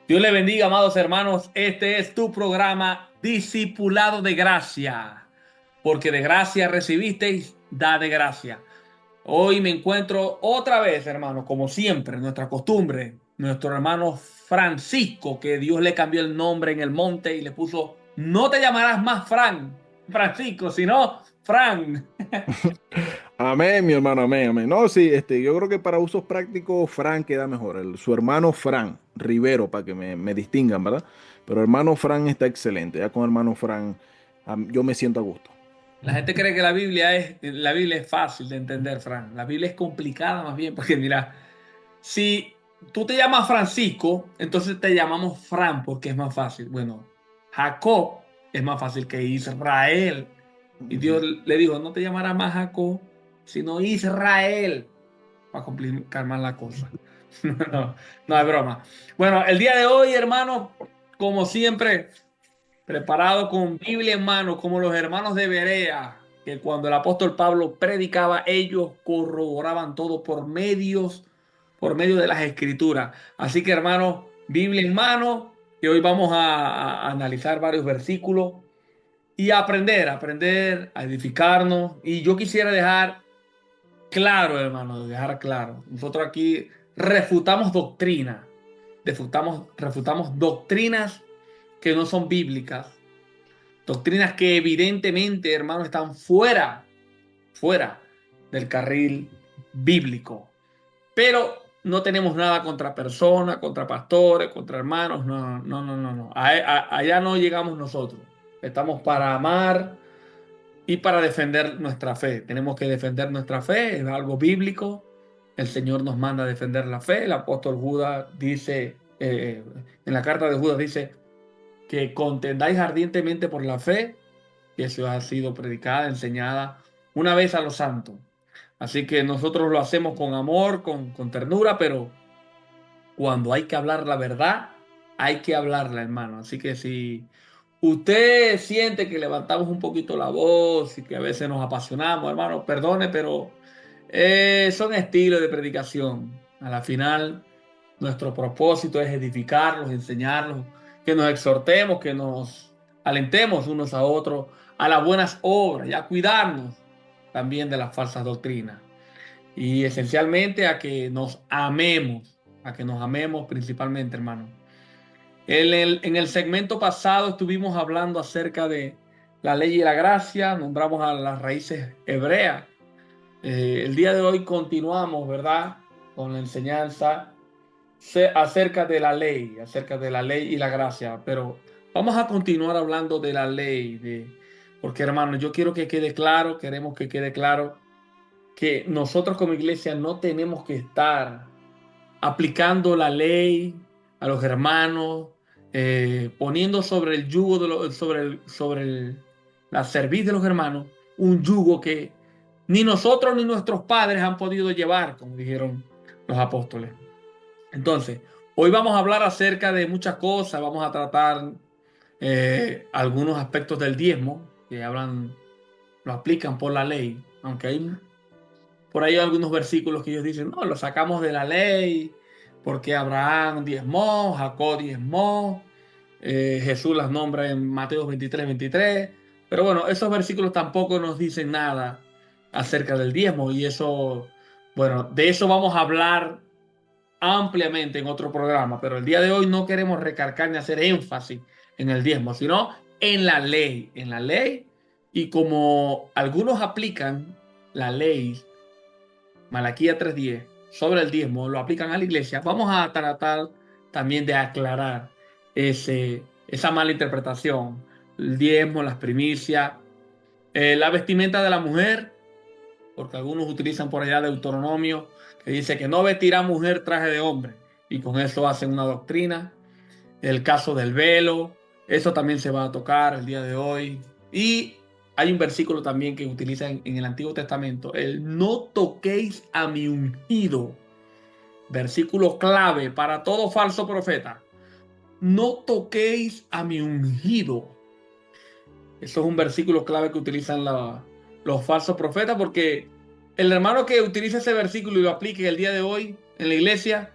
Dios le bendiga, amados hermanos. Este es tu programa Discipulado de Gracia, porque de gracia recibisteis, da de gracia. Hoy me encuentro otra vez, hermano, como siempre, nuestra costumbre, nuestro hermano Francisco, que Dios le cambió el nombre en el monte y le puso, no te llamarás más Francisco, sino Fran. Amén, mi hermano, amén, amén. No, sí, yo creo que para usos prácticos, Fran queda mejor. Su hermano Fran Rivero, para que me distingan, ¿verdad? Pero hermano Fran está excelente. Ya con hermano Fran, yo me siento a gusto. La gente cree que la Biblia es fácil de entender, Fran. La Biblia es complicada más bien, porque mira, si tú te llamas Francisco, entonces te llamamos Fran porque es más fácil. Bueno, Jacob es más fácil que Israel. Y Dios Ujú. le dijo, no te llamarás más Jacob, sino Israel, para complicar más la cosa. No, no es broma. Bueno, el día de hoy, hermano, como siempre, preparado con Biblia en mano, como los hermanos de Berea, que cuando el apóstol Pablo predicaba, ellos corroboraban todo por medio de las escrituras. Así que, hermanos, Biblia en mano, que hoy vamos a analizar varios versículos y aprender, a edificarnos. Y yo quisiera dejar claro, hermano, dejar claro. Nosotros aquí refutamos doctrina, refutamos doctrinas que no son bíblicas. Doctrinas que evidentemente, hermano, están fuera del carril bíblico. Pero no tenemos nada contra personas, contra pastores, contra hermanos. No, no, no, no, no. Allá no llegamos nosotros. Estamos para amar y para defender nuestra fe. Tenemos que defender nuestra fe, es algo bíblico. El Señor nos manda a defender la fe. El apóstol Judas dice, en la carta de Judas dice que contendáis ardientemente por la fe y eso ha sido predicada, enseñada una vez a los santos. Así que nosotros lo hacemos con amor, con ternura, pero cuando hay que hablar la verdad, hay que hablarla, hermano. Así que si usted siente que levantamos un poquito la voz y que a veces nos apasionamos, hermano, perdone, pero son estilos de predicación. A la final, nuestro propósito es edificarlos, enseñarlos, que nos exhortemos, que nos alentemos unos a otros a las buenas obras y a cuidarnos también de las falsas doctrinas. Y esencialmente a que nos amemos principalmente, hermano. En el segmento pasado estuvimos hablando acerca de la ley y la gracia, nombramos a las raíces hebreas. El día de hoy continuamos, ¿verdad? Con la enseñanza acerca de la ley y la gracia, pero vamos a continuar hablando de la ley, porque hermano, yo quiero que quede claro, queremos que quede claro que nosotros como iglesia no tenemos que estar aplicando la ley a los hermanos, poniendo sobre el yugo la cerviz de los hermanos, un yugo que ni nosotros ni nuestros padres han podido llevar, como dijeron los apóstoles. Entonces, hoy vamos a hablar acerca de muchas cosas, vamos a tratar algunos aspectos del diezmo que lo aplican por la ley, aunque hay por ahí hay algunos versículos que ellos dicen, no, lo sacamos de la ley, porque Abraham diezmó, Jacob diezmó, Jesús las nombra en Mateo 23, 23. Pero bueno, esos versículos tampoco nos dicen nada acerca del diezmo y eso, bueno, de eso vamos a hablar ampliamente en otro programa, pero el día de hoy no queremos recargar ni hacer énfasis en el diezmo, sino en la ley, y como algunos aplican la ley Malaquía 3:10 sobre el diezmo, lo aplican a la iglesia, vamos a tratar también de aclarar esa mala interpretación. El diezmo, las primicias, la vestimenta de la mujer, porque algunos utilizan por allá Deuteronomio, que dice que no vestirá mujer traje de hombre, y con eso hacen una doctrina. El caso del velo, eso también se va a tocar el día de hoy. Y hay un versículo también que utiliza en el Antiguo Testamento, el no toquéis a mi ungido, versículo clave para todo falso profeta. No toquéis a mi ungido. Eso es un versículo clave que utilizan los falsos profetas, porque el hermano que utiliza ese versículo y lo aplique el día de hoy en la iglesia,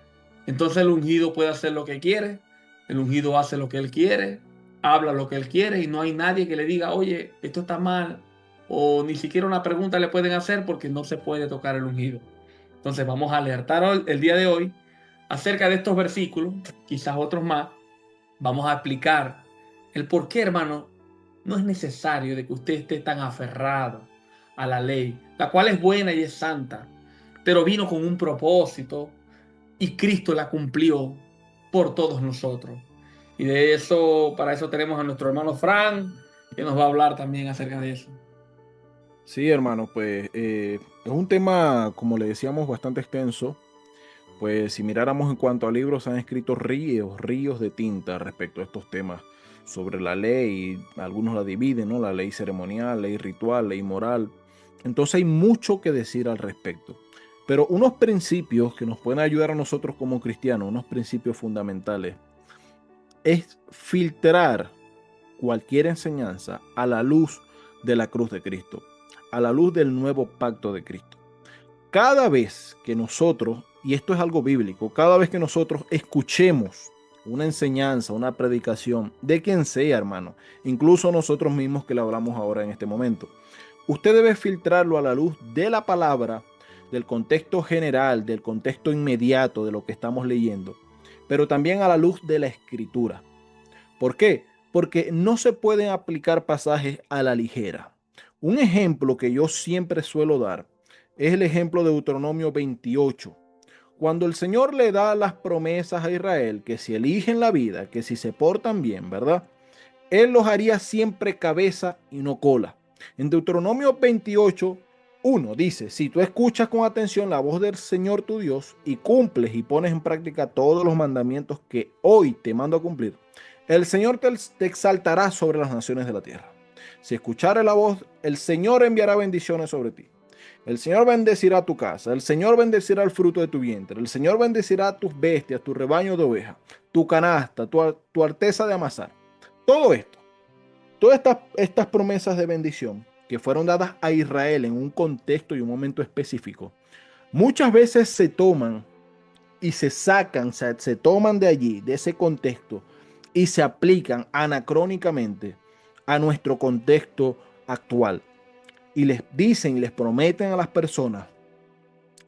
entonces el ungido puede hacer lo que quiere. El ungido hace lo que él quiere, habla lo que él quiere y no hay nadie que le diga, oye, esto está mal, o ni siquiera una pregunta le pueden hacer porque no se puede tocar el ungido. Entonces vamos a alertar el día de hoy acerca de estos versículos, quizás otros más. Vamos a explicar el por qué, hermano, no es necesario de que usted esté tan aferrado a la ley, la cual es buena y es santa, pero vino con un propósito y Cristo la cumplió por todos nosotros. Y de eso, para eso tenemos a nuestro hermano Fran, que nos va a hablar también acerca de eso. Sí, hermano, pues es un tema, como le decíamos, bastante extenso. Pues si miráramos en cuanto a libros, han escrito ríos, ríos de tinta respecto a estos temas sobre la ley. Algunos la dividen, ¿no? La ley ceremonial, ley ritual, ley moral. Entonces hay mucho que decir al respecto. Pero unos principios que nos pueden ayudar a nosotros como cristianos, unos principios fundamentales, es filtrar cualquier enseñanza a la luz de la cruz de Cristo, a la luz del nuevo pacto de Cristo. Cada vez que nosotros, y esto es algo bíblico, cada vez que nosotros escuchemos una enseñanza, una predicación de quien sea, hermano, incluso nosotros mismos que le hablamos ahora en este momento, usted debe filtrarlo a la luz de la palabra, del contexto general, del contexto inmediato de lo que estamos leyendo, pero también a la luz de la escritura. ¿Por qué? Porque no se pueden aplicar pasajes a la ligera. Un ejemplo que yo siempre suelo dar es el ejemplo de Deuteronomio 28. Cuando el Señor le da las promesas a Israel, que si eligen la vida, que si se portan bien, ¿verdad? Él los haría siempre cabeza y no cola. En Deuteronomio 28, 1 dice, si tú escuchas con atención la voz del Señor tu Dios y cumples y pones en práctica todos los mandamientos que hoy te mando a cumplir, el Señor te exaltará sobre las naciones de la tierra. Si escuchares la voz, el Señor enviará bendiciones sobre ti. El Señor bendecirá tu casa, el Señor bendecirá el fruto de tu vientre, el Señor bendecirá tus bestias, tu rebaño de ovejas, tu canasta, tu arteza de amasar. Todo esto, todas estas promesas de bendición que fueron dadas a Israel en un contexto y un momento específico, muchas veces se toman y se sacan, se toman de allí, de ese contexto, y se aplican anacrónicamente a nuestro contexto actual. Y les dicen y les prometen a las personas,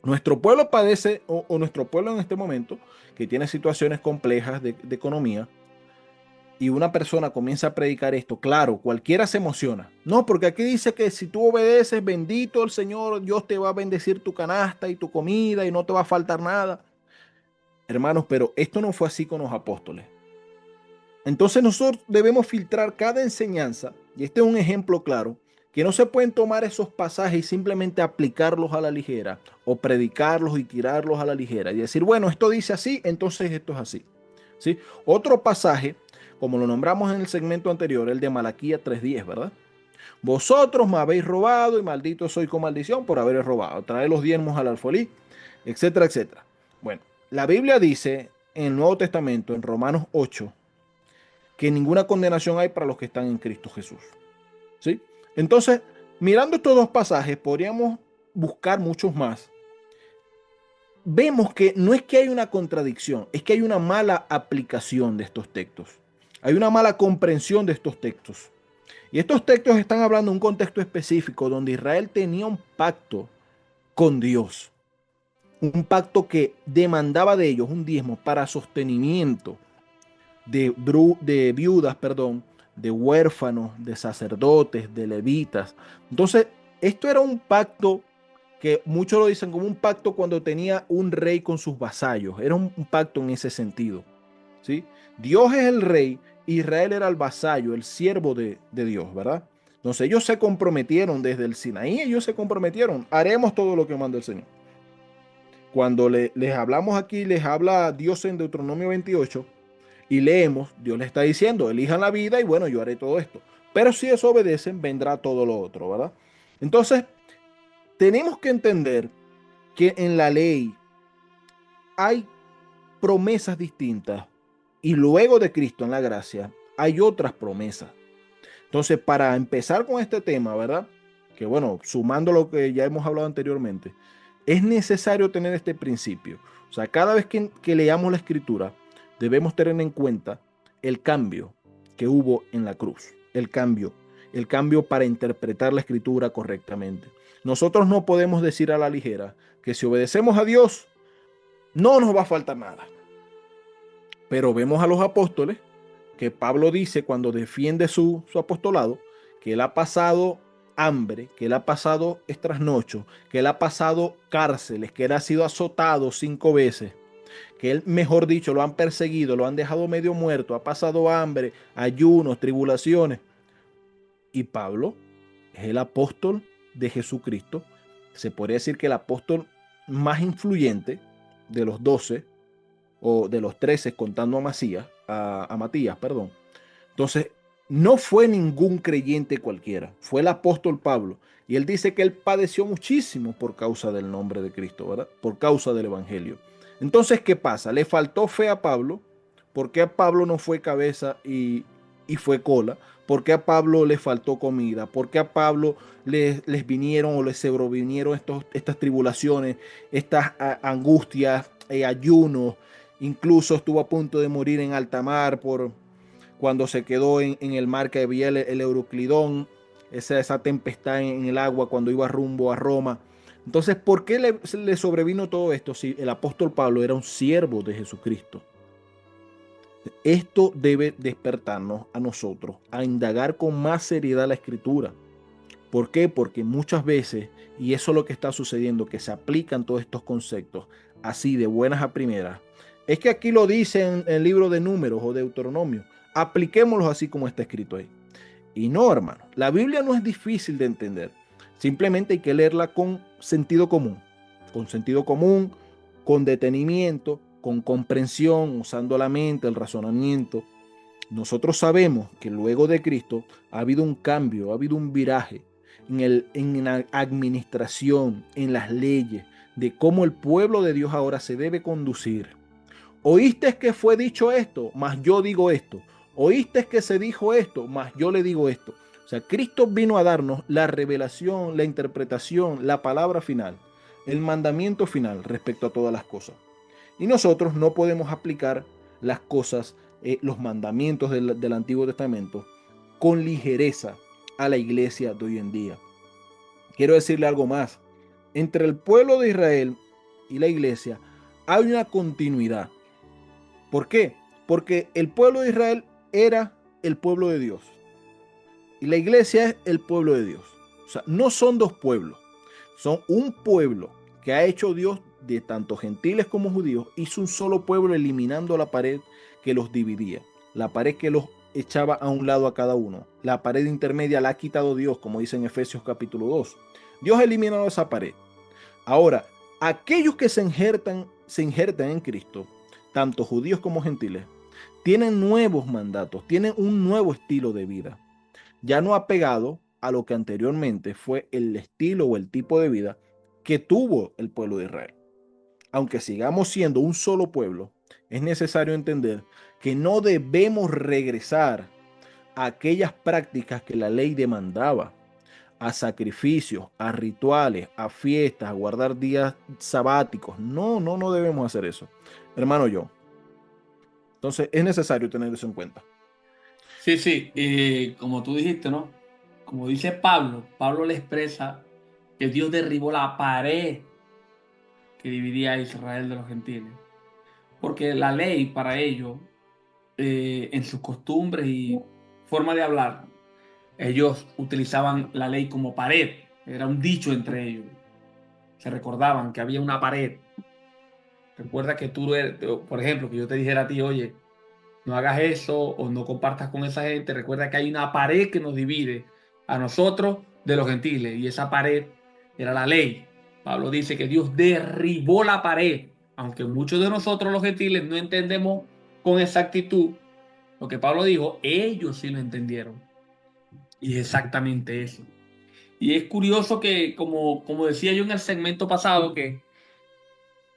nuestro pueblo padece, o nuestro pueblo en este momento, que tiene situaciones complejas de economía, y una persona comienza a predicar esto, claro, cualquiera se emociona. No, porque aquí dice que si tú obedeces, bendito el Señor, Dios te va a bendecir tu canasta y tu comida y no te va a faltar nada. Hermanos, pero esto no fue así con los apóstoles. Entonces nosotros debemos filtrar cada enseñanza, y este es un ejemplo claro, que no se pueden tomar esos pasajes y simplemente aplicarlos a la ligera, o predicarlos y tirarlos a la ligera, y decir, bueno, esto dice así, entonces esto es así. ¿Sí? Otro pasaje, como lo nombramos en el segmento anterior, el de Malaquías 3:10, ¿verdad? Vosotros me habéis robado y maldito soy con maldición por haberos robado. Traed los diezmos al alfolí, etcétera, etcétera. Bueno, la Biblia dice en el Nuevo Testamento, en Romanos 8, que ninguna condenación hay para los que están en Cristo Jesús. ¿Sí? Entonces, mirando estos dos pasajes, podríamos buscar muchos más. Vemos que no es que hay una contradicción, es que hay una mala aplicación de estos textos. Hay una mala comprensión de estos textos. Y estos textos están hablando de un contexto específico donde Israel tenía un pacto con Dios. Un pacto que demandaba de ellos un diezmo para sostenimiento de viudas, perdón, de huérfanos, de sacerdotes, de levitas. Entonces, esto era un pacto que muchos lo dicen como un pacto cuando tenía un rey con sus vasallos. Era un pacto en ese sentido. ¿Sí? Dios es el rey, Israel era el vasallo, el siervo de Dios, ¿verdad? Entonces ellos se comprometieron desde el Sinaí, ellos se comprometieron, haremos todo lo que manda el Señor. Cuando les hablamos aquí, les habla Dios en Deuteronomio 28 y leemos, Dios les está diciendo, elijan la vida y bueno, yo haré todo esto. Pero si desobedecen, vendrá todo lo otro, ¿verdad? Entonces, tenemos que entender que en la ley hay promesas distintas y luego de Cristo en la gracia hay otras promesas. Entonces, para empezar con este tema, ¿verdad? Que bueno, sumando lo que ya hemos hablado anteriormente, es necesario tener este principio. O sea, cada vez que leamos la escritura, debemos tener en cuenta el cambio que hubo en la cruz, el cambio para interpretar la escritura correctamente. Nosotros no podemos decir a la ligera que si obedecemos a Dios, no nos va a faltar nada. Pero vemos a los apóstoles que Pablo dice cuando defiende su apostolado, que él ha pasado hambre, que él ha pasado trasnocho, que él ha pasado cárceles, que él ha sido azotado 5 veces, que él, mejor dicho, lo han perseguido, lo han dejado medio muerto, ha pasado hambre, ayunos, tribulaciones. Y Pablo es el apóstol de Jesucristo. Se podría decir que el apóstol más influyente de los 12 o de los 13 contando a Matías, perdón. Entonces, no fue ningún creyente cualquiera, fue el apóstol Pablo. Y él dice que él padeció muchísimo por causa del nombre de Cristo, ¿verdad? Por causa del evangelio. Entonces, ¿qué pasa? ¿Le faltó fe a Pablo? ¿Por qué a Pablo no fue cabeza y fue cola? ¿Por qué a Pablo le faltó comida? ¿Por qué a Pablo les vinieron o les sobrevinieron estas tribulaciones, estas angustias, ayunos? Incluso estuvo a punto de morir en alta mar cuando se quedó en el mar que había el Euroclidón, esa tempestad en el agua cuando iba rumbo a Roma. Entonces, ¿por qué le sobrevino todo esto si el apóstol Pablo era un siervo de Jesucristo? Esto debe despertarnos a nosotros a indagar con más seriedad la escritura. ¿Por qué? Porque muchas veces, y eso es lo que está sucediendo, que se aplican todos estos conceptos así de buenas a primeras. Es que aquí lo dice en el libro de Números o Deuteronomio. Apliquémoslo así como está escrito ahí. Y no, hermano, la Biblia no es difícil de entender. Simplemente hay que leerla con sentido común. Con sentido común, con detenimiento, con comprensión, usando la mente, el razonamiento. Nosotros sabemos que luego de Cristo ha habido un cambio, ha habido un viraje en la administración, en las leyes, de cómo el pueblo de Dios ahora se debe conducir. Oíste que fue dicho esto, mas yo digo esto. Oíste que se dijo esto, mas yo le digo esto. O sea, Cristo vino a darnos la revelación, la interpretación, la palabra final, el mandamiento final respecto a todas las cosas. Y nosotros no podemos aplicar las cosas, los mandamientos del Antiguo Testamento con ligereza a la iglesia de hoy en día. Quiero decirle algo más. Entre el pueblo de Israel y la iglesia hay una continuidad. ¿Por qué? Porque el pueblo de Israel era el pueblo de Dios y la iglesia es el pueblo de Dios. O sea, no son dos pueblos, son un pueblo que ha hecho Dios de tanto gentiles como judíos. Hizo un solo pueblo eliminando la pared que los dividía, la pared que los echaba a un lado a cada uno. La pared intermedia la ha quitado Dios, como dice en Efesios capítulo 2. Dios eliminó esa pared. Ahora, aquellos que se injertan en Cristo, tanto judíos como gentiles, tienen nuevos mandatos, tienen un nuevo estilo de vida, ya no apegado a lo que anteriormente fue el estilo o el tipo de vida que tuvo el pueblo de Israel. Aunque sigamos siendo un solo pueblo, es necesario entender que no debemos regresar a aquellas prácticas que la ley demandaba, a sacrificios, a rituales, a fiestas, a guardar días sabáticos. No debemos hacer eso. Hermano yo. Entonces es necesario tener eso en cuenta. Sí, sí, y como tú dijiste, ¿no? Como dice Pablo, Pablo le expresa que Dios derribó la pared que dividía a Israel de los gentiles. Porque la ley para ellos, en sus costumbres y forma de hablar, ellos utilizaban la ley como pared. Era un dicho entre ellos. Se recordaban que había una pared. Recuerda que tú eres, por ejemplo, que yo te dijera a ti, oye, no hagas eso o no compartas con esa gente. Recuerda que hay una pared que nos divide a nosotros de los gentiles y esa pared era la ley. Pablo dice que Dios derribó la pared, aunque muchos de nosotros los gentiles no entendemos con exactitud lo que Pablo dijo, ellos sí lo entendieron. Y es exactamente eso. Y es curioso que, como decía yo en el segmento pasado, que,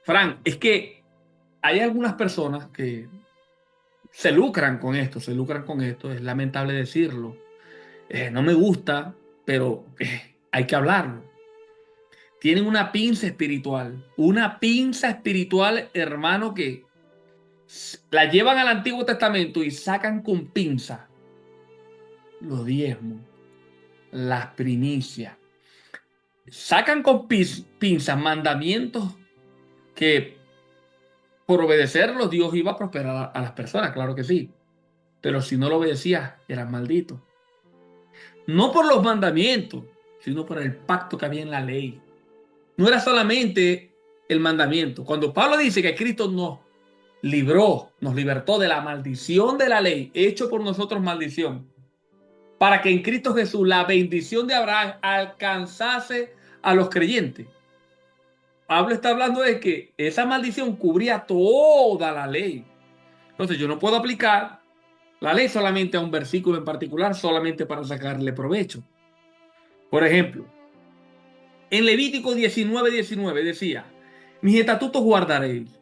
Frank, es que hay algunas personas que se lucran con esto, es lamentable decirlo. No me gusta, pero hay que hablarlo. Tienen una pinza espiritual, hermano, que La llevan al Antiguo Testamento y sacan con pinza los diezmos, las primicias. Sacan con pinzas mandamientos que por obedecerlos Dios iba a prosperar a las personas, claro que sí. Pero si no lo obedecías, eras maldito. No por los mandamientos, sino por el pacto que había en la ley. No era solamente el mandamiento. Cuando Pablo dice que Cristo nos libró, nos libertó de la maldición de la ley, hecho por nosotros maldición, para que en Cristo Jesús la bendición de Abraham alcanzase a los creyentes. Pablo está hablando de que esa maldición cubría toda la ley. Entonces yo no puedo aplicar la ley solamente a un versículo en particular, solamente para sacarle provecho. Por ejemplo, en Levítico 19:19 decía, mis estatutos guardaréis.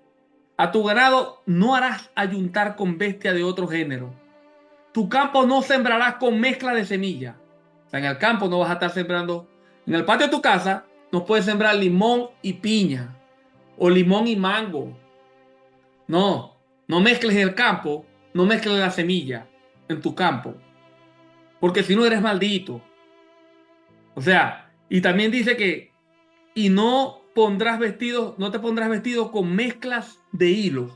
A tu ganado no harás ayuntar con bestia de otro género. Tu campo no sembrarás con mezcla de semilla. O sea, en el campo no vas a estar sembrando. En el patio de tu casa no puedes sembrar limón y piña o limón y mango. No, no mezcles el campo, no mezcles la semilla en tu campo, porque si no eres maldito. O sea, y también dice que y no pondrás vestidos, no te pondrás vestido con mezclas de hilos.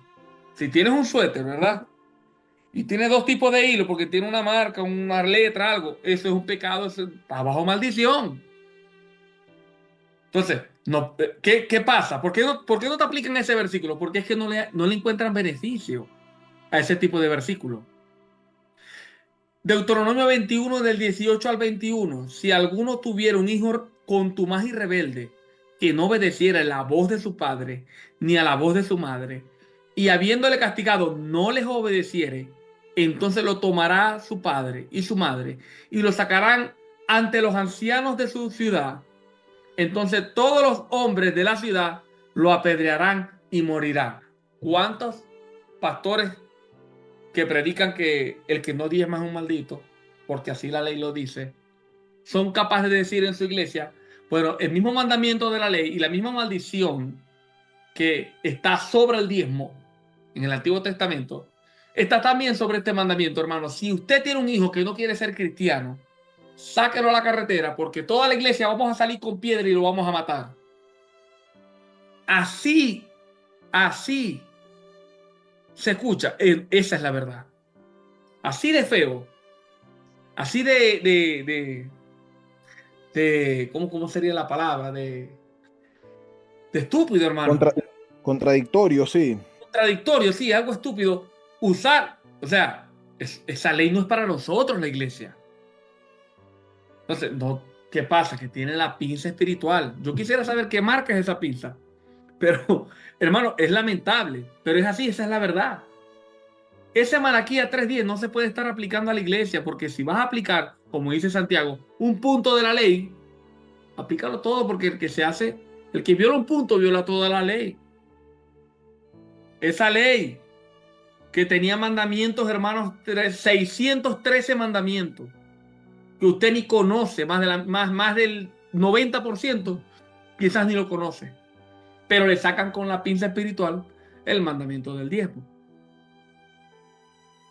Si tienes un suéter, ¿verdad? Y tiene dos tipos de hilo porque tiene una marca, una letra, algo. Eso es un pecado, eso está bajo maldición. Entonces, no, ¿qué pasa? ¿Por qué no te aplican ese versículo? Porque es que no le encuentran beneficio a ese tipo de versículo. Deuteronomio 21 del 18 al 21. Si alguno tuviera un hijo contumaz y rebelde, que no obedeciera la voz de su padre, ni a la voz de su madre, y habiéndole castigado no les obedeciere, entonces lo tomará su padre y su madre, y lo sacarán ante los ancianos de su ciudad. Entonces todos los hombres de la ciudad lo apedrearán y morirán. ¿Cuántos pastores que predican que el que no diezma es un maldito, porque así la ley lo dice, son capaces de decir en su iglesia, bueno, el mismo mandamiento de la ley y la misma maldición que está sobre el diezmo en el Antiguo Testamento, está también sobre este mandamiento, hermano? Si usted tiene un hijo que no quiere ser cristiano, sáquelo a la carretera, porque toda la iglesia vamos a salir con piedra y lo vamos a matar. Así se escucha. Esa es la verdad. Así de feo. Así ¿cómo sería la palabra? De estúpido, hermano. Contra- Contradictorio, sí. Contradictorio, sí, algo estúpido. Usar, o sea, esa ley no es para nosotros, la iglesia. Entonces, no, ¿qué pasa? Que tiene la pinza espiritual. Yo quisiera saber qué marca es esa pinza. Pero, hermano, es lamentable. Pero es así, esa es la verdad. Ese Malaquías 3:10 no se puede estar aplicando a la iglesia, porque si vas a aplicar, como dice Santiago, un punto de la ley, aplícalo todo, porque el que viola un punto viola toda la ley. Esa ley que tenía mandamientos, hermanos, 613 mandamientos, que usted ni conoce, más del 90%, quizás ni lo conoce, pero le sacan con la pinza espiritual el mandamiento del diezmo.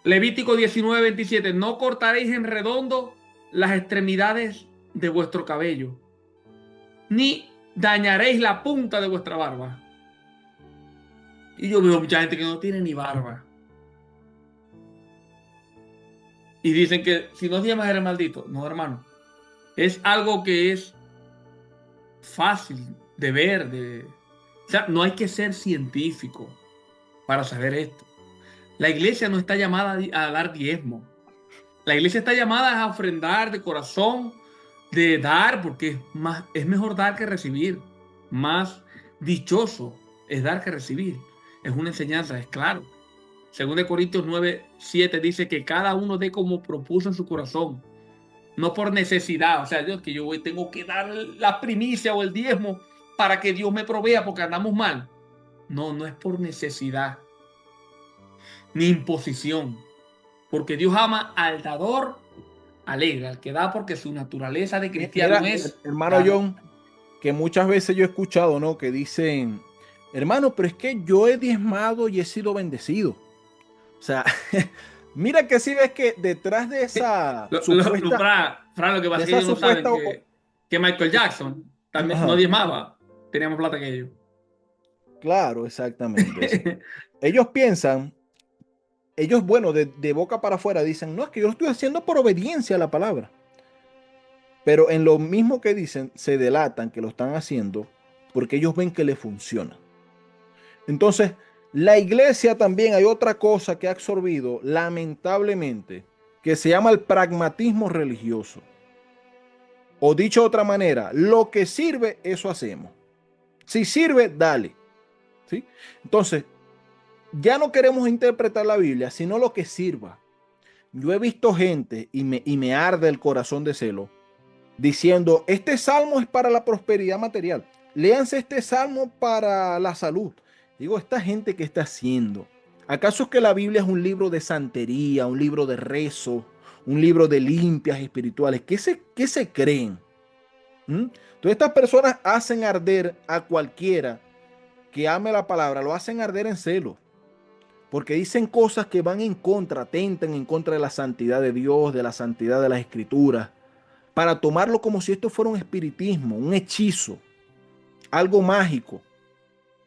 Levítico 19:27, no cortaréis en redondo las extremidades de vuestro cabello, ni dañaréis la punta de vuestra barba. Y yo veo mucha gente que no tiene ni barba. Y dicen que si no diezmas eres maldito. No, hermano. Es algo que es fácil de ver. O sea, no hay que ser científico para saber esto. La iglesia no está llamada a dar diezmo. La iglesia está llamada a ofrendar de corazón, de dar, porque es mejor dar que recibir. Más dichoso es dar que recibir. Es una enseñanza, es claro. Según de Corintios 9:7 dice que cada uno dé como propuso en su corazón, no por necesidad. O sea, Dios, que yo tengo que dar la primicia o el diezmo para que Dios me provea porque andamos mal. No, no es por necesidad ni imposición, porque Dios ama al dador alegre, al que da, porque su naturaleza de cristiano Mira, es hermano dar. John, que muchas veces yo he escuchado, ¿no? Que dicen, hermano, pero es que yo he diezmado y he sido bendecido. O sea, mira que si ves que detrás de esa supuesta, Fran, lo que de pasa es que esa ellos no saben supuesta, que Michael Jackson también no ajá, diezmaba. Teníamos plata que ellos. claro, exactamente. Ellos piensan, ellos, bueno, de boca para afuera dicen, no, es que yo lo estoy haciendo por obediencia a la palabra. Pero en lo mismo que dicen, se delatan que lo están haciendo porque ellos ven que le funciona. Entonces, la iglesia también hay otra cosa que ha absorbido, lamentablemente, que se llama el pragmatismo religioso. O dicho de otra manera, lo que sirve, eso hacemos. Si sirve, dale. ¿Sí? Entonces, ya no queremos interpretar la Biblia, sino lo que sirva. Yo he visto gente y me arde el corazón de celo diciendo, este salmo es para la prosperidad material. Léanse este salmo para la salud. Digo, esta gente que está haciendo. ¿Acaso es que la Biblia es un libro de santería, un libro de rezo, un libro de limpias espirituales? ¿Qué se creen? ¿Mm? Entonces estas personas hacen arder a cualquiera que ame la palabra, lo hacen arder en celo, porque dicen cosas que van en contra, atentan en contra de la santidad de Dios, de la santidad de las escrituras, para tomarlo como si esto fuera un espiritismo, un hechizo, algo mágico.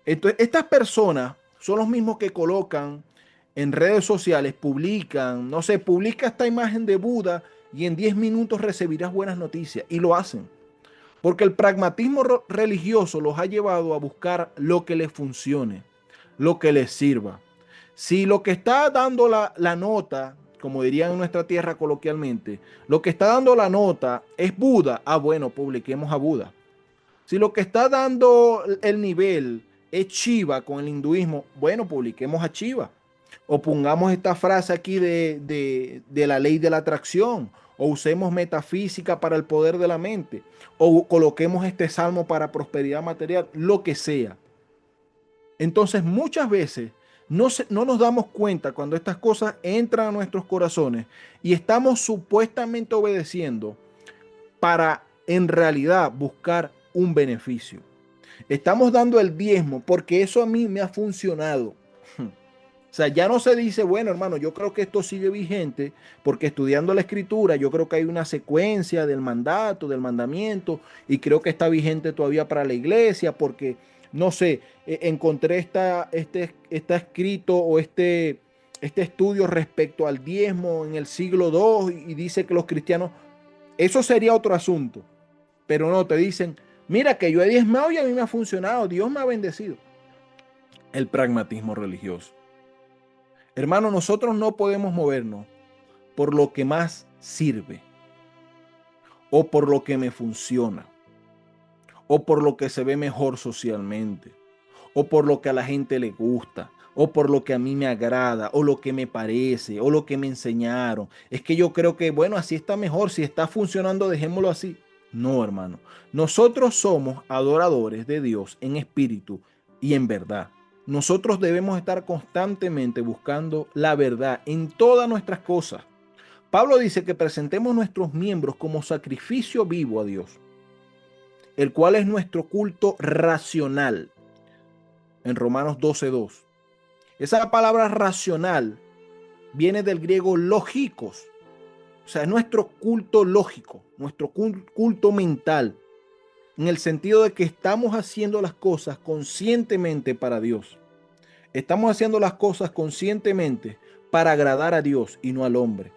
Entonces, estas personas son los mismos que colocan en redes sociales, publican, no sé, publica esta imagen de Buda y en 10 minutos recibirás buenas noticias. Y lo hacen. Porque el pragmatismo religioso los ha llevado a buscar lo que les funcione, lo que les sirva. Si lo que está dando la nota, como dirían en nuestra tierra coloquialmente, lo que está dando la nota es Buda, bueno, publiquemos a Buda. Si lo que está dando el nivel es Shiva con el hinduismo, bueno, publiquemos a Shiva. O pongamos esta frase aquí de la ley de la atracción. O usemos metafísica para el poder de la mente. O coloquemos este salmo para prosperidad material, lo que sea. Entonces muchas veces no nos damos cuenta cuando estas cosas entran a nuestros corazones y estamos supuestamente obedeciendo para en realidad buscar un beneficio. Estamos dando el diezmo porque eso a mí me ha funcionado. O sea, ya no se dice, bueno, hermano, yo creo que esto sigue vigente porque estudiando la escritura, yo creo que hay una secuencia del mandato, del mandamiento, y creo que está vigente todavía para la iglesia porque, no sé, encontré está escrito o este estudio respecto al diezmo en el siglo II y dice que los cristianos, eso sería otro asunto, pero no, te dicen, mira que yo he diezmado y a mí me ha funcionado, Dios me ha bendecido. El pragmatismo religioso. Hermano, nosotros no podemos movernos por lo que más sirve, o por lo que me funciona, o por lo que se ve mejor socialmente, o por lo que a la gente le gusta, o por lo que a mí me agrada, o lo que me parece, o lo que me enseñaron. Es que yo creo que, bueno, así está mejor, si está funcionando, dejémoslo así. No, hermano. Nosotros somos adoradores de Dios en espíritu y en verdad. Nosotros debemos estar constantemente buscando la verdad en todas nuestras cosas. Pablo dice que presentemos nuestros miembros como sacrificio vivo a Dios, el cual es nuestro culto racional, en Romanos 12:2. Esa palabra racional viene del griego lógicos, o sea, es nuestro culto lógico, nuestro culto mental, en el sentido de que estamos haciendo las cosas conscientemente para Dios. Estamos haciendo las cosas conscientemente para agradar a Dios y no al hombre.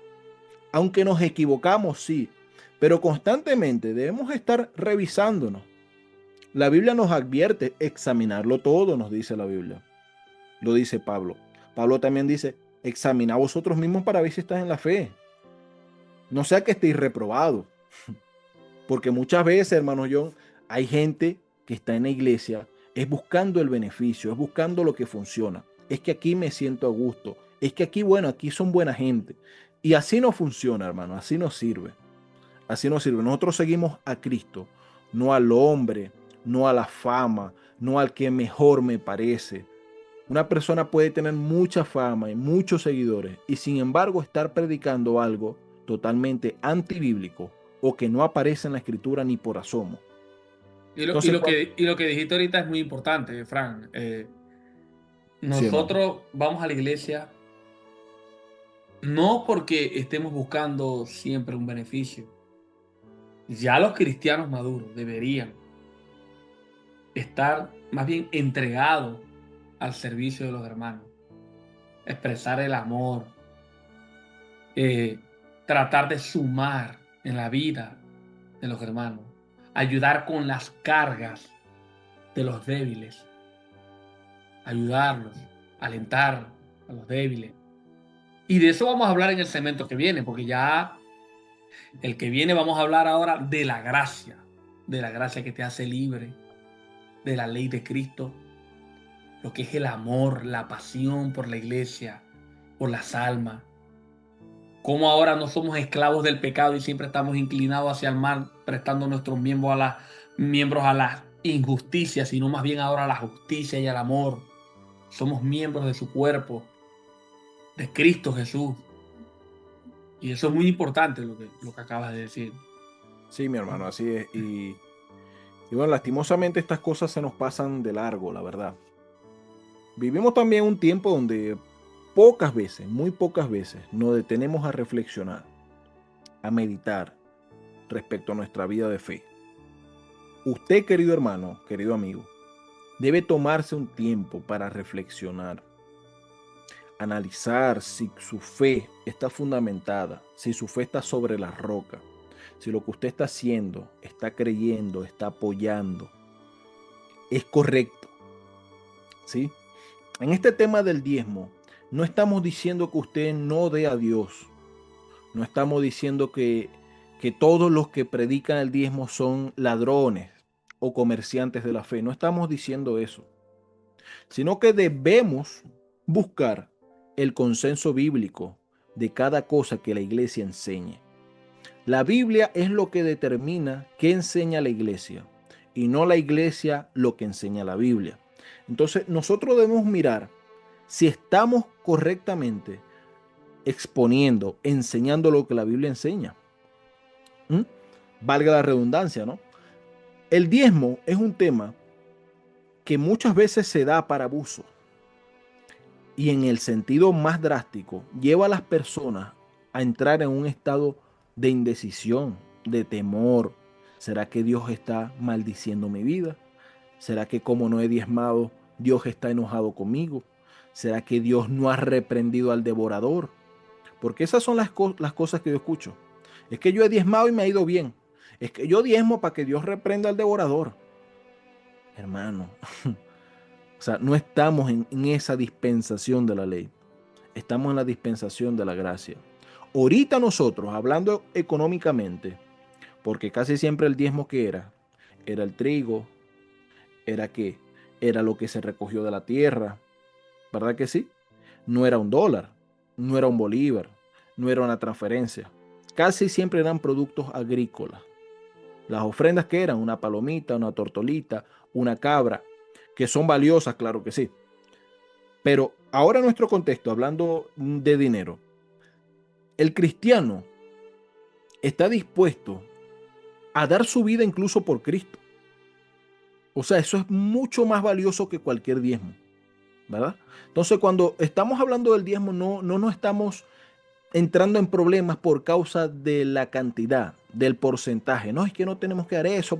Aunque nos equivocamos, sí, pero constantemente debemos estar revisándonos. La Biblia nos advierte examinarlo todo, nos dice la Biblia. Lo dice Pablo. Pablo también dice, examina vosotros mismos para ver si estás en la fe. No sea que estéis reprobados. Porque muchas veces, hermano John, hay gente que está en la iglesia, es buscando el beneficio, es buscando lo que funciona. Es que aquí me siento a gusto. Es que aquí, bueno, aquí son buena gente. Y así no funciona, hermano, así no sirve. Así no sirve. Nosotros seguimos a Cristo, no al hombre, no a la fama, no al que mejor me parece. Una persona puede tener mucha fama y muchos seguidores y sin embargo estar predicando algo totalmente antibíblico o que no aparece en la escritura ni por asomo. Y lo, y Entonces, lo que, y lo que dijiste ahorita es muy importante, Fran. sí, hermano. Nosotros vamos a la iglesia no porque estemos buscando siempre un beneficio. Ya los cristianos maduros deberían estar más bien entregados al servicio de los hermanos, expresar el amor, eh, tratar de sumar en la vida de los hermanos, ayudar con las cargas de los débiles, ayudarlos, alentar a los débiles. Y de eso vamos a hablar en el segmento que viene, porque ya el que viene vamos a hablar ahora de la gracia que te hace libre, de la ley de Cristo, lo que es el amor, la pasión por la iglesia, por las almas. Cómo ahora no somos esclavos del pecado y siempre estamos inclinados hacia el mal, prestando nuestros miembros a la injusticia, sino más bien ahora a la justicia y al amor. Somos miembros de su cuerpo, de Cristo Jesús. Y eso es muy importante lo que acabas de decir. Sí, mi hermano, así es. Y bueno, lastimosamente estas cosas se nos pasan de largo, la verdad. Vivimos también un tiempo donde pocas veces, muy pocas veces, nos detenemos a reflexionar, a meditar respecto a nuestra vida de fe. Usted, querido hermano, querido amigo, debe tomarse un tiempo para reflexionar, analizar si su fe está fundamentada, si su fe está sobre la roca, si lo que usted está haciendo, está creyendo, está apoyando, es correcto, ¿sí? En este tema del diezmo, no estamos diciendo que usted no dé a Dios, no estamos diciendo que todos los que predican el diezmo son ladrones o comerciantes de la fe, no estamos diciendo eso, sino que debemos buscar el consenso bíblico de cada cosa que la iglesia enseñe. La Biblia es lo que determina qué enseña la iglesia y no la iglesia lo que enseña la Biblia. Entonces nosotros debemos mirar si estamos correctamente exponiendo, enseñando lo que la Biblia enseña. Valga la redundancia, ¿no? El diezmo es un tema que muchas veces se da para abuso y en el sentido más drástico lleva a las personas a entrar en un estado de indecisión, de temor. ¿Será que Dios está maldiciendo mi vida? ¿Será que como no he diezmado, Dios está enojado conmigo? ¿Será que Dios no ha reprendido al devorador? Porque esas son las cosas que yo escucho. Es que yo he diezmado y me ha ido bien. Es que yo diezmo para que Dios reprenda al devorador. Hermano, o sea, no estamos en esa dispensación de la ley. Estamos en la dispensación de la gracia. Ahorita nosotros, hablando económicamente, porque casi siempre el diezmo que era el trigo, era qué, era lo que se recogió de la tierra, ¿verdad que sí? No era un dólar, no era un bolívar, no era una transferencia. Casi siempre eran productos agrícolas. Las ofrendas que eran una palomita, una tortolita, una cabra, que son valiosas, claro que sí. Pero ahora en nuestro contexto, hablando de dinero, el cristiano está dispuesto a dar su vida incluso por Cristo. O sea, eso es mucho más valioso que cualquier diezmo, ¿verdad? Entonces, cuando estamos hablando del diezmo, no nos estamos entrando en problemas por causa de la cantidad, del porcentaje. No es que no tenemos que dar eso.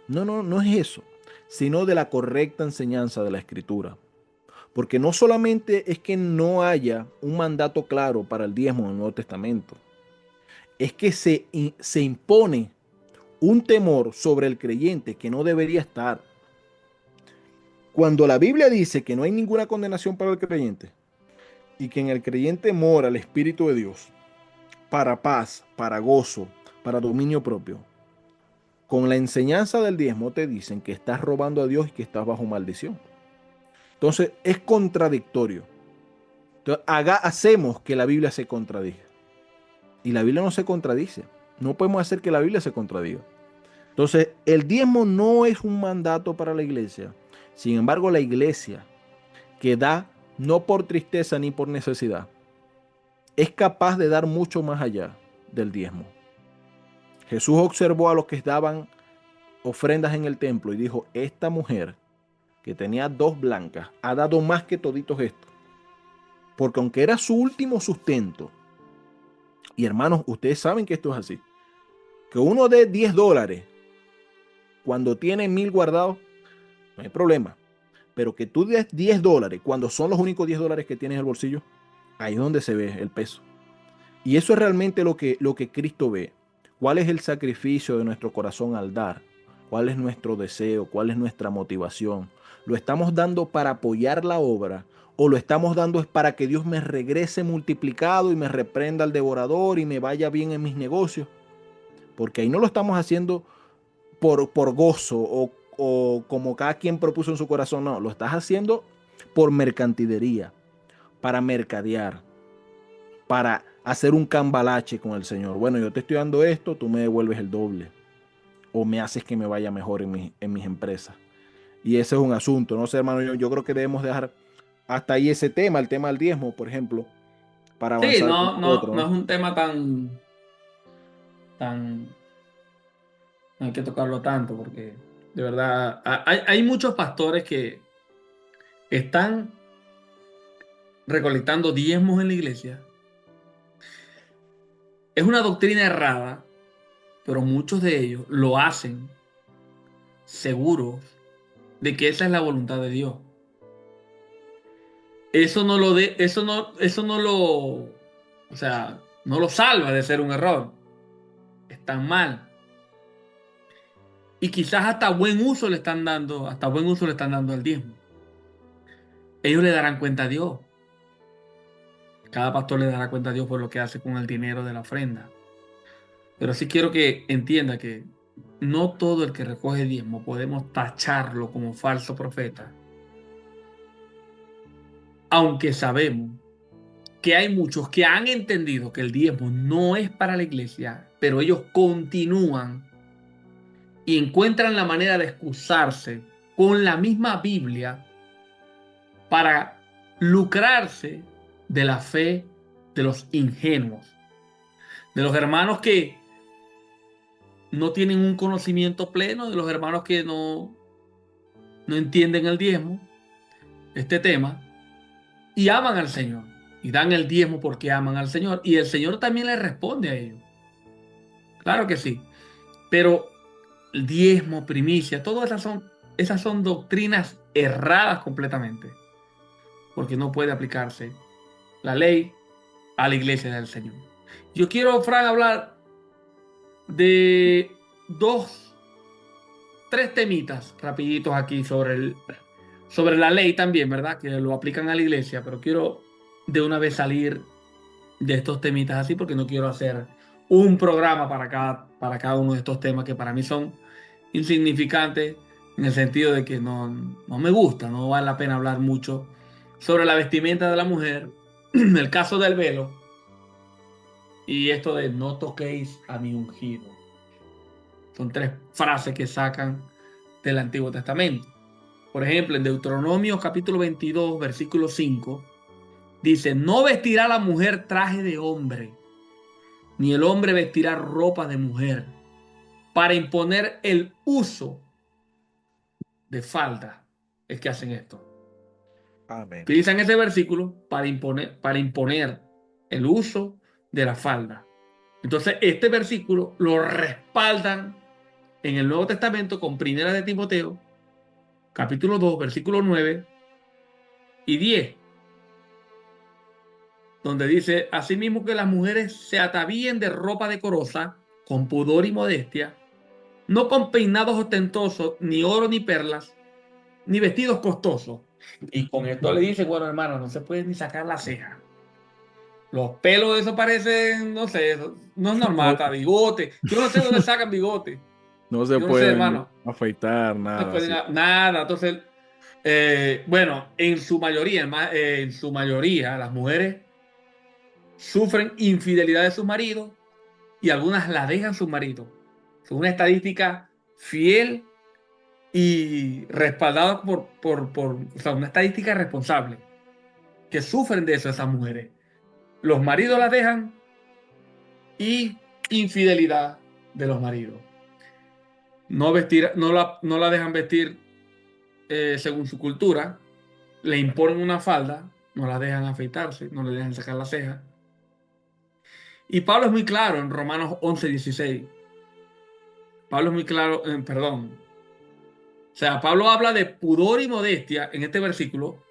No es eso, sino de la correcta enseñanza de la Escritura. Porque no solamente es que no haya un mandato claro para el diezmo en el Nuevo Testamento, es que se impone un temor sobre el creyente que no debería estar. Cuando la Biblia dice que no hay ninguna condenación para el creyente y que en el creyente mora el Espíritu de Dios para paz, para gozo, para dominio propio, con la enseñanza del diezmo te dicen que estás robando a Dios y que estás bajo maldición. Entonces es contradictorio. Entonces, hacemos que la Biblia se contradiga. Y la Biblia no se contradice. No podemos hacer que la Biblia se contradiga. Entonces, el diezmo no es un mandato para la iglesia. Sin embargo, la iglesia que da no por tristeza ni por necesidad, es capaz de dar mucho más allá del diezmo. Jesús observó a los que daban ofrendas en el templo y dijo, esta mujer que tenía 2 blancas ha dado más que toditos estos. Porque aunque era su último sustento, Y hermanos, ustedes saben que esto es así. Que uno dé $10 cuando tiene 1,000 guardados, no hay problema. Pero que tú des $10 cuando son los únicos $10 que tienes en el bolsillo, ahí es donde se ve el peso. Y eso es realmente lo que Cristo ve. ¿Cuál es el sacrificio de nuestro corazón al dar? ¿Cuál es nuestro deseo? ¿Cuál es nuestra motivación? ¿Lo estamos dando para apoyar la obra o lo estamos dando es para que Dios me regrese multiplicado y me reprenda al devorador y me vaya bien en mis negocios? Porque ahí no lo estamos haciendo por gozo o como cada quien propuso en su corazón, no, lo estás haciendo por mercancía, para mercadear, para hacer un cambalache con el Señor. Bueno, yo te estoy dando esto, tú me devuelves el doble o me haces que me vaya mejor en mis empresas. Y ese es un asunto, no sé, hermano, yo creo que debemos dejar hasta ahí ese tema, el tema del diezmo, por ejemplo, para Sí, avanzar con no, no, otro, no es ¿no? un tema tan, no hay que tocarlo tanto, porque de verdad hay muchos pastores que están recolectando diezmos en la iglesia. Es una doctrina errada, pero muchos de ellos lo hacen seguros de que esa es la voluntad de Dios. Eso no lo, o sea, no lo salva de ser un error. Están mal. Y quizás hasta buen uso le están dando, hasta buen uso le están dando al diezmo. Ellos le darán cuenta a Dios. Cada pastor le dará cuenta a Dios por lo que hace con el dinero de la ofrenda. Pero sí quiero que entienda que no todo el que recoge diezmo podemos tacharlo como falso profeta, aunque sabemos que hay muchos que han entendido que el diezmo no es para la iglesia, pero ellos continúan y encuentran la manera de excusarse con la misma Biblia para lucrarse de la fe de los ingenuos, de los hermanos que no tienen un conocimiento pleno, de los hermanos que no entienden el diezmo, este tema, y aman al Señor, y dan el diezmo porque aman al Señor, y el Señor también les responde a ellos. Claro que sí, pero el diezmo, primicia, todas esas son doctrinas erradas completamente, porque no puede aplicarse la ley a la iglesia del Señor. Yo quiero, Fran, hablar de dos, tres temitas rapiditos aquí sobre la ley también, ¿verdad? Que lo aplican a la iglesia, pero quiero de una vez salir de estos temitas así porque no quiero hacer un programa para cada uno de estos temas que para mí son insignificantes en el sentido de que no me gusta, no vale la pena hablar mucho sobre la vestimenta de la mujer, el caso del velo y esto de no toquéis a mi ungido. Son tres frases que sacan del Antiguo Testamento. Por ejemplo, en Deuteronomio capítulo 22, versículo 5, dice, no vestirá la mujer traje de hombre, ni el hombre vestirá ropa de mujer, para imponer el uso de falda. Es que hacen esto. Amén. Utilizan ese versículo para imponer el uso de la falda. Entonces, este versículo lo respaldan en el Nuevo Testamento con Primera de Timoteo, capítulo 2, versículos 9 y 10, donde dice, asimismo que las mujeres se atavíen de ropa decorosa, con pudor y modestia, no con peinados ostentosos, ni oro ni perlas, ni vestidos costosos. Y con esto le dice, bueno, hermano, no se puede ni sacar la ceja. Los pelos de eso parecen, no sé, no es normal, No, hasta bigote. Yo no sé dónde sacan bigote. no se Yo no sé, pueden hermano. afeitar No se nada pueden así. nada. Entonces, bueno, en su mayoría, las mujeres sufren infidelidad de sus maridos y algunas la dejan sus maridos. Es una estadística fiel y respaldada o sea, una estadística responsable, que sufren de eso esas mujeres. Los maridos las dejan y infidelidad de los maridos. No la dejan vestir según su cultura, le imponen una falda, no la dejan afeitarse, no le dejan sacar la ceja. Y Pablo es muy claro en Romanos 11:16. Pablo es muy claro, perdón. O sea, Pablo habla de pudor y modestia en este versículo,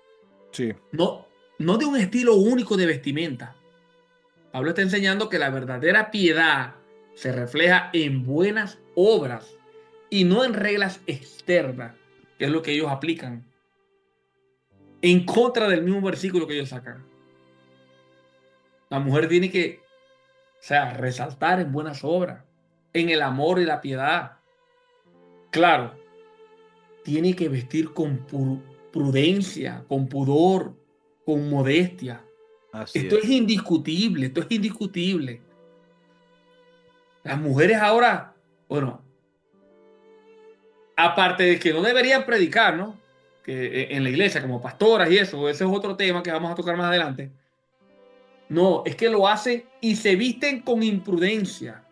Sí, no, no de un estilo único de vestimenta. Pablo está enseñando que la verdadera piedad se refleja en buenas obras y no en reglas externas, que es lo que ellos aplican, en contra del mismo versículo que ellos sacan. La mujer tiene que, o sea, resaltar en buenas obras, en el amor y la piedad. Claro, tiene que vestir con prudencia, con pudor, con modestia. así Esto es es. indiscutible, esto es indiscutible. Las mujeres ahora, bueno, aparte de que no deberían predicar, ¿no? Que en la iglesia como pastoras y eso, ese es otro tema que vamos a tocar más adelante. No, es que lo hacen y se visten con imprudencia,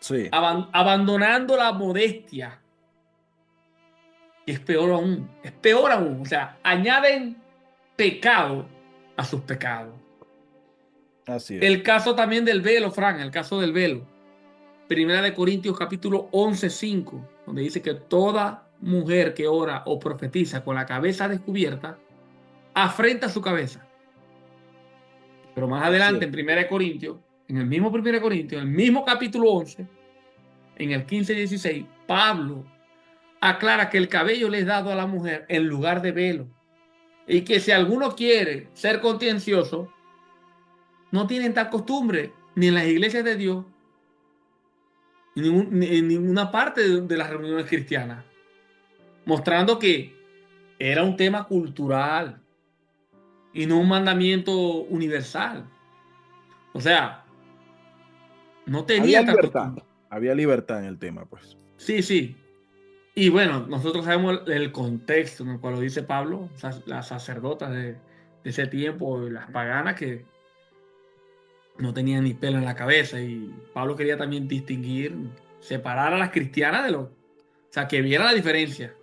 Sí, abandonando la modestia. Y es peor aún, es peor aún. O sea, añaden pecado a sus pecados. así es. El caso también del velo, Fran, el caso del velo. Primera de Corintios capítulo 11:5, donde dice que toda mujer que ora o profetiza con la cabeza descubierta, afrenta su cabeza. Pero más Así adelante es. en Primera de Corintios, en el mismo Primera de Corintios, en el mismo capítulo 11, en el 15:16, Pablo aclara que el cabello le es dado a la mujer en lugar de velo. Y que si alguno quiere ser contencioso, no tienen tal costumbre ni en las iglesias de Dios, ni en ninguna parte de las reuniones cristianas, mostrando que era un tema cultural y no un mandamiento universal. O sea, no Había tenía tal libertad. costumbre. Había libertad en el tema, pues. Sí, sí. Y bueno, nosotros sabemos el contexto en el cual lo dice Pablo, o sea, las sacerdotas de ese tiempo, las paganas que no tenían ni pelo en la cabeza. Y Pablo quería también distinguir, separar a las cristianas de los, o sea, que viera la diferencia,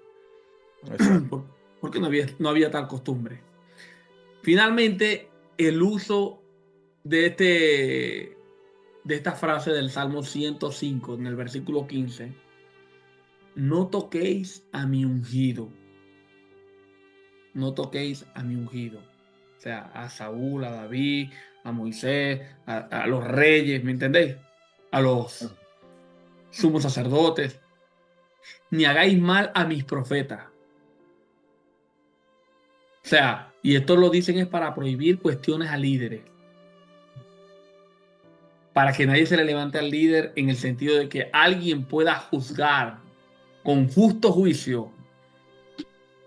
Exacto. porque no había tal costumbre. Finalmente, el uso de, de esta frase del Salmo 105 en el versículo 15: no toquéis a mi ungido, no toquéis a mi ungido. O sea, a Saúl, a David, a Moisés, a los reyes, ¿me entendéis? A los sumos sacerdotes, ni hagáis mal a mis profetas. O sea, y esto lo dicen es para prohibir cuestiones a líderes, para que nadie se le levante al líder en el sentido de que alguien pueda juzgar con justo juicio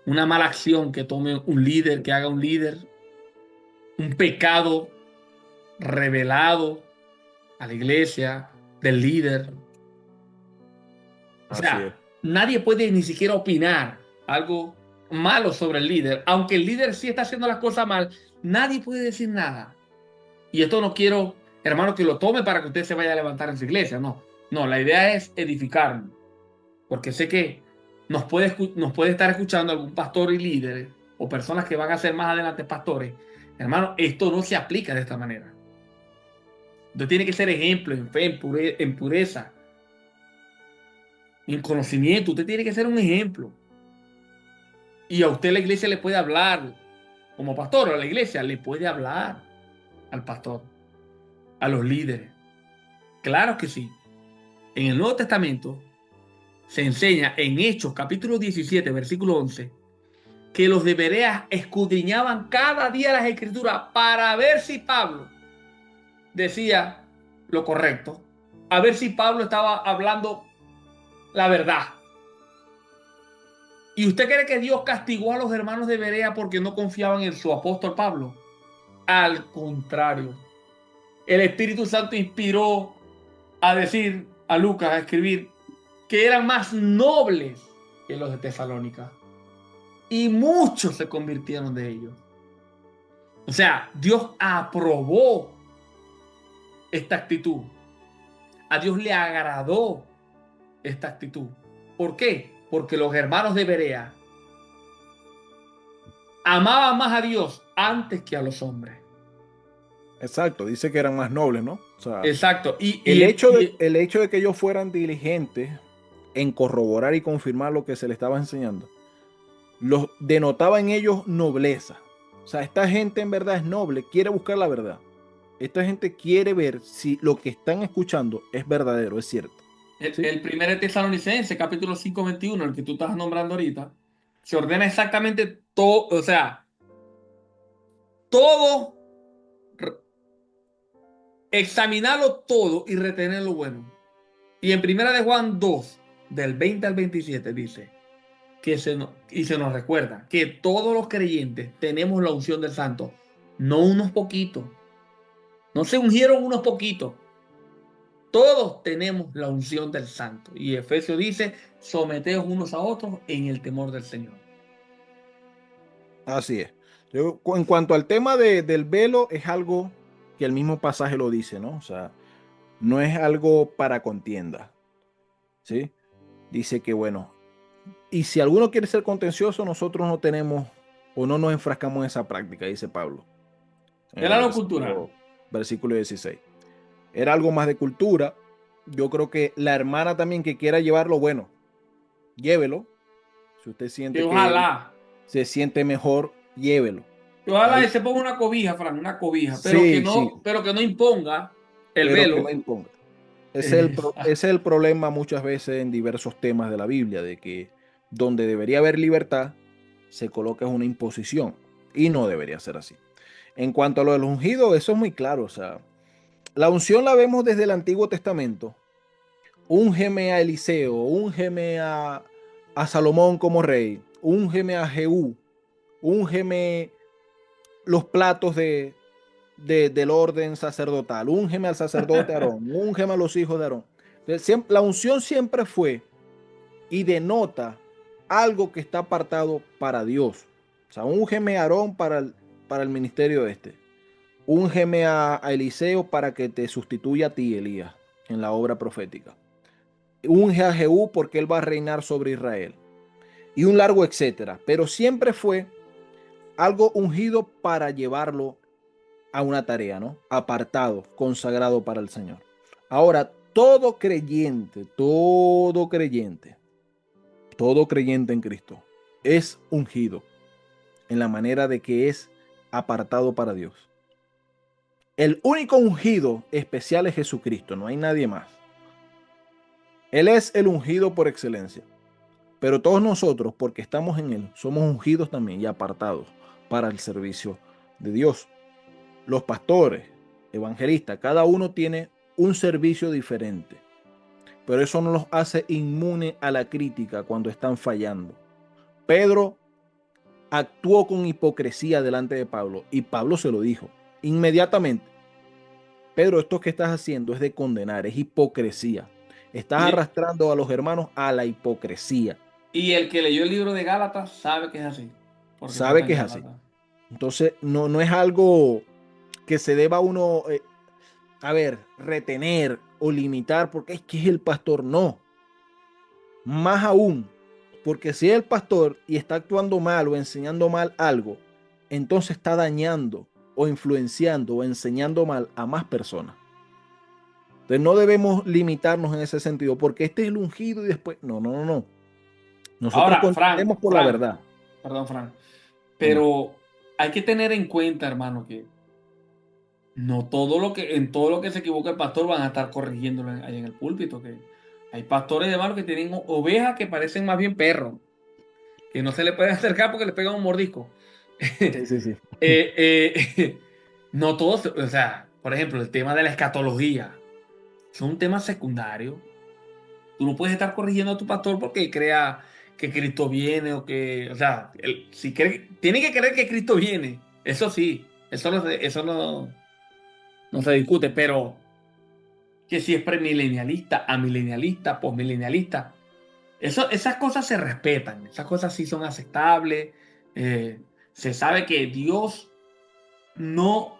una mala acción que tome un líder, que haga un líder, un pecado revelado a la iglesia del líder. O Así es. sea, nadie puede ni siquiera opinar algo malo sobre el líder, aunque el líder sí está haciendo las cosas mal, nadie puede decir nada. Y esto no quiero, hermano, que lo tome para que usted se vaya a levantar en su iglesia, no. No, la idea es edificarnos, porque sé que nos puede estar escuchando algún pastor y líder o personas que van a ser más adelante pastores. Hermano, esto no se aplica de esta manera. Usted tiene que ser ejemplo en fe, en pureza, en conocimiento. Usted tiene que ser un ejemplo. Y a usted la iglesia le puede hablar, como pastor, a la iglesia le puede hablar al pastor, a los líderes. Claro que sí. En el Nuevo Testamento se enseña en Hechos capítulo 17, versículo 11, que los de Berea escudriñaban cada día las escrituras para ver si Pablo decía lo correcto, a ver si Pablo estaba hablando la verdad. ¿Y usted cree que Dios castigó a los hermanos de Berea porque no confiaban en su apóstol Pablo? Al contrario, el Espíritu Santo inspiró a decir a Lucas, a escribir, que eran más nobles que los de Tesalónica. Y muchos se convirtieron de ellos. O sea, Dios aprobó esta actitud. A Dios le agradó esta actitud. ¿Por qué? Porque los hermanos de Berea amaban más a Dios antes que a los hombres. Exacto, dice que eran más nobles, ¿no? O sea, Exacto. el hecho de que ellos fueran diligentes en corroborar y confirmar lo que se les estaba enseñando, los denotaba en ellos nobleza. O sea, esta gente en verdad es noble, quiere buscar la verdad. Esta gente quiere ver si lo que están escuchando es verdadero, es cierto. ¿Sí? el primer de Tesalonicense, capítulo 5 21, el que tú estás nombrando ahorita, se ordena exactamente todo, o sea, todo, examinarlo todo y retener lo bueno. Y en primera de Juan 2 del 20 al 27 dice y se nos recuerda que todos los creyentes tenemos la unción del santo, no unos poquitos, no se ungieron unos poquitos, todos tenemos la unción del santo. Y Efesios dice, someteos unos a otros en el temor del Señor. Así es. En cuanto al tema del velo, es algo que el mismo pasaje lo dice, ¿no? O sea, no es algo para contienda, ¿sí? Dice que, bueno, y si alguno quiere ser contencioso, nosotros no tenemos o no nos enfrascamos en esa práctica, dice Pablo, en Era el lo cultural. versículo 16. Era algo más de cultura. Yo creo que la hermana también que quiera llevarlo, bueno, llévelo. Si usted Que siente que él ojalá, se siente mejor, llévelo. que ojalá Ahí, se ponga una cobija, Fran, una cobija, sí, sí, pero que no imponga el pero que no velo. imponga. Ese es el Exacto. problema muchas veces en diversos temas de la Biblia, de que donde debería haber libertad, se coloca una imposición y no debería ser así. En cuanto a lo del ungido, eso es muy claro. O sea, la unción la vemos desde el Antiguo Testamento. Úngeme a Eliseo, úngeme a Salomón como rey, úngeme a Jehú, úngeme los platos del orden sacerdotal, úngeme al sacerdote Aarón, úngeme a los hijos de Aarón. La unción siempre fue y denota algo que está apartado para Dios. O sea, úngeme a Aarón para el ministerio este. Úngeme a Eliseo para que te sustituya a ti, Elías, en la obra profética. Unge a Jehú porque él va a reinar sobre Israel. Y un largo etcétera. Pero siempre fue algo ungido para llevarlo a una tarea, ¿no? Apartado, consagrado para el Señor. Ahora, todo creyente en Cristo es ungido en la manera de que es apartado para Dios. El único ungido especial es Jesucristo, no hay nadie más. Él es el ungido por excelencia. Pero todos nosotros, porque estamos en Él, somos ungidos también y apartados para el servicio de Dios. Los pastores, evangelistas, cada uno tiene un servicio diferente, pero eso no los hace inmunes a la crítica cuando están fallando. Pedro actuó con hipocresía delante de Pablo y Pablo se lo dijo inmediatamente. Pedro, esto que estás haciendo es de condenar, es hipocresía. Estás Y, arrastrando a los hermanos a la hipocresía. y el que leyó el libro de Gálatas sabe que es así, porque eso Sabe está que en es así. Gálatas. Entonces, no es algo que se deba uno, a ver, retener o limitar porque es que es el pastor. No, más aún, porque si es el pastor y está actuando mal o enseñando mal algo, entonces está dañando o influenciando o enseñando mal a más personas. Entonces no debemos limitarnos en ese sentido, porque este es el ungido y después, no. Nosotros Ahora, contendemos por la Fran, verdad. perdón, Fran, Dime. pero hay que tener en cuenta, hermano, que no todo lo que, en todo lo que se equivoca el pastor van a estar corrigiéndolo ahí en el púlpito, que hay pastores, hermano, que tienen ovejas que parecen más bien perros, que no se le pueden acercar porque le pegan un mordisco. Sí, sí, sí. No todos, o sea, por ejemplo, el tema de la escatología son un tema secundario. Tú no puedes estar corrigiendo a tu pastor porque crea que Cristo viene o que, o sea, si cree, tiene que creer que Cristo viene. Eso sí, eso no se discute, pero que si es premilenialista, amilenialista, postmilenialista, esas cosas se respetan, esas cosas sí son aceptables. eh, Se sabe que Dios no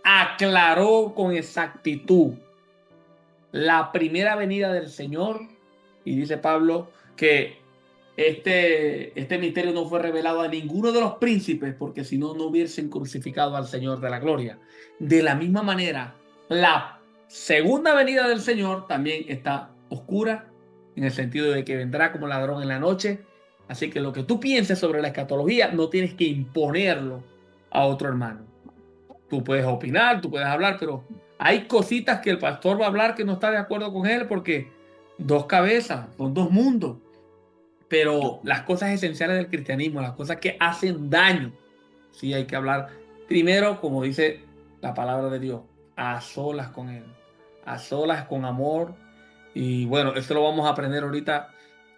aclaró con exactitud la primera venida del Señor y dice Pablo que este misterio no fue revelado a ninguno de los príncipes, porque si no, no hubiesen crucificado al Señor de la gloria. De la misma manera, la segunda venida del Señor también está oscura, en el sentido de que vendrá como ladrón en la noche. Así que lo que tú pienses sobre la escatología no tienes que imponerlo a otro hermano. Tú puedes opinar, tú puedes hablar, pero hay cositas que el pastor va a hablar que no está de acuerdo con él, porque dos cabezas, son dos mundos. Pero las cosas esenciales del cristianismo, las cosas que hacen daño, sí hay que hablar primero, como dice la palabra de Dios, a solas con Él, a solas con amor. Y bueno, esto lo vamos a aprender ahorita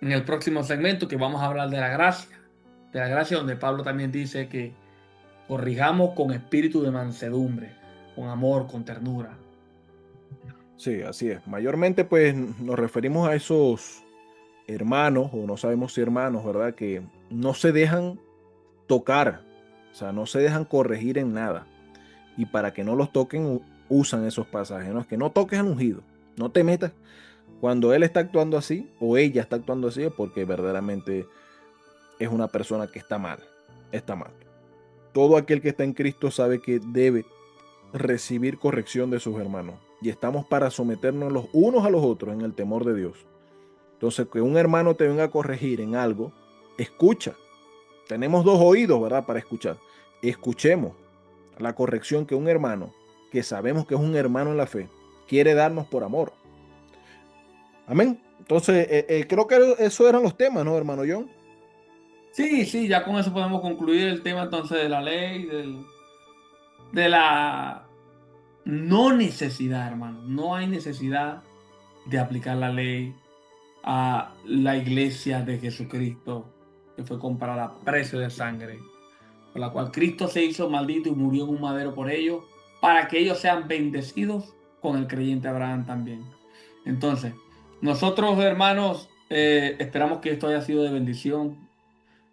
en el próximo segmento, que vamos a hablar de la gracia donde Pablo también dice que corrijamos con espíritu de mansedumbre, con amor, con ternura. Sí, así es. Mayormente, pues nos referimos a esos hermanos, o no sabemos si hermanos, ¿verdad? Que no se dejan tocar, o sea, no se dejan corregir en nada. Y para que no los toquen, usan esos pasajes, ¿no? Es que no toques al ungido, no te metas. Cuando él está actuando así, o ella está actuando así, es porque verdaderamente es una persona que está mal, está mal. Todo aquel que está en Cristo sabe que debe recibir corrección de sus hermanos. Y estamos para someternos los unos a los otros en el temor de Dios. Entonces, que un hermano te venga a corregir en algo, escucha. Tenemos dos oídos, ¿verdad? Para escuchar. Escuchemos la corrección que un hermano, que sabemos que es un hermano en la fe, quiere darnos por amor. Amén. Entonces, creo que esos eran los temas, ¿no, hermano John? Sí, sí, ya con eso podemos concluir el tema entonces de la ley, de la no necesidad, hermano. No hay necesidad de aplicar la ley a la iglesia de Jesucristo, que fue comprada a precio de sangre, por la cual Cristo se hizo maldito y murió en un madero por ellos, para que ellos sean bendecidos con el creyente Abraham también. Entonces, nosotros, hermanos, esperamos que esto haya sido de bendición.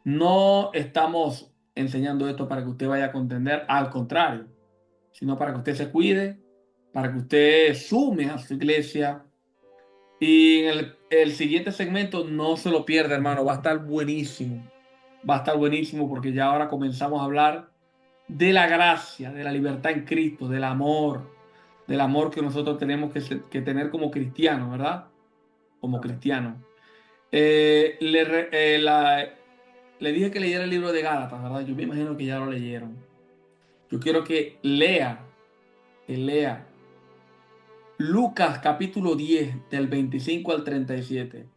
No estamos enseñando esto para que usted vaya a contender, al contrario, sino para que usted se cuide, para que usted sume a su iglesia. Y en el siguiente segmento no se lo pierda, hermano, va a estar buenísimo. Va a estar buenísimo porque ya ahora comenzamos a hablar de la gracia, de la libertad en Cristo, del amor que nosotros tenemos que tener como cristianos, ¿verdad? Como Amén. cristianos. Le dije que leyera el libro de Gálatas, ¿verdad? Yo me imagino que ya lo leyeron. Yo quiero que lea Lucas capítulo 10 del 25 al 37,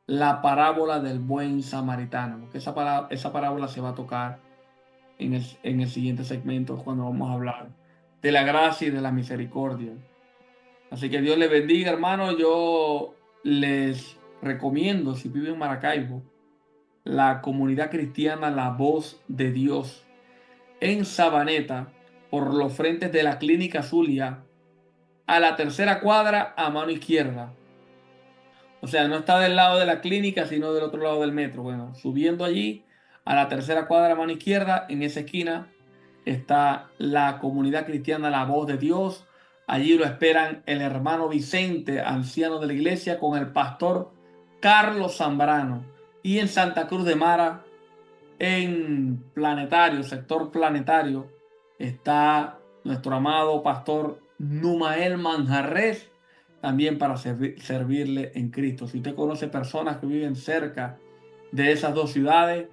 la parábola del buen samaritano, porque esa parábola se va a tocar en el siguiente segmento cuando vamos a hablar de la gracia y de la misericordia. Así que Dios les bendiga, hermano. Yo les recomiendo, si viven en Maracaibo, la comunidad cristiana La Voz de Dios en Sabaneta, por los frentes de la Clínica Zulia, a la tercera cuadra a mano izquierda. O sea, no está del lado de la clínica, sino del otro lado del metro. Bueno, subiendo allí a la tercera cuadra a mano izquierda, en esa esquina está la comunidad cristiana La Voz de Dios. Allí lo esperan el hermano Vicente, anciano de la iglesia, con el pastor Carlos Zambrano. Y en Santa Cruz de Mara, en Planetario, sector Planetario, está nuestro amado pastor Numael Manjarres, también para servirle en Cristo. Si usted conoce personas que viven cerca de esas dos ciudades,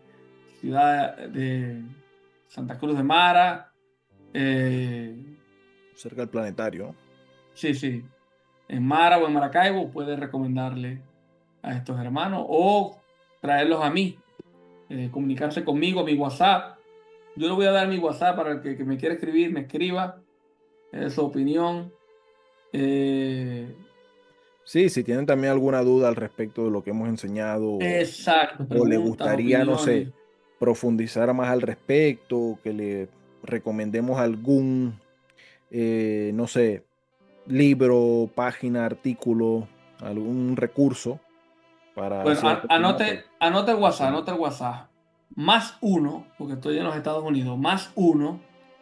ciudad de Santa Cruz de Mara, eh, Cerca del planetario, ¿no? sí, sí, en Mara o en Maracaibo, puede recomendarle a estos hermanos o traerlos a mí, comunicarse conmigo, mi WhatsApp. Yo le voy a dar mi WhatsApp para el que me quiera escribir, me escriba su opinión. Eh, Sí, si tienen también alguna duda al respecto de lo que hemos enseñado exacto, o le preguntas, gustaría, no sé, opiniones. profundizar más al respecto, que le recomendemos algún, no sé, libro, página, artículo, algún recurso para Bueno, así al continuar, pues anote el WhatsApp, hacemos. anote el WhatsApp. +1, porque estoy en los Estados Unidos. +1,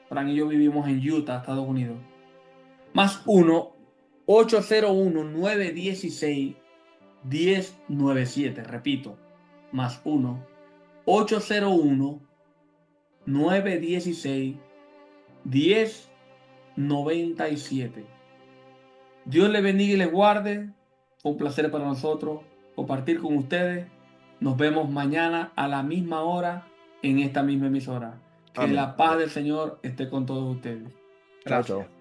Fran y yo vivimos en Utah, Estados Unidos. +1 801 916 1097. Repito, más 1-801-916-1097. Dios les bendiga y les guarde. Fue un placer para nosotros compartir con ustedes. Nos vemos mañana a la misma hora en esta misma emisora. Que Amén. la paz del Señor esté con todos ustedes. Chao, Gracias. chao.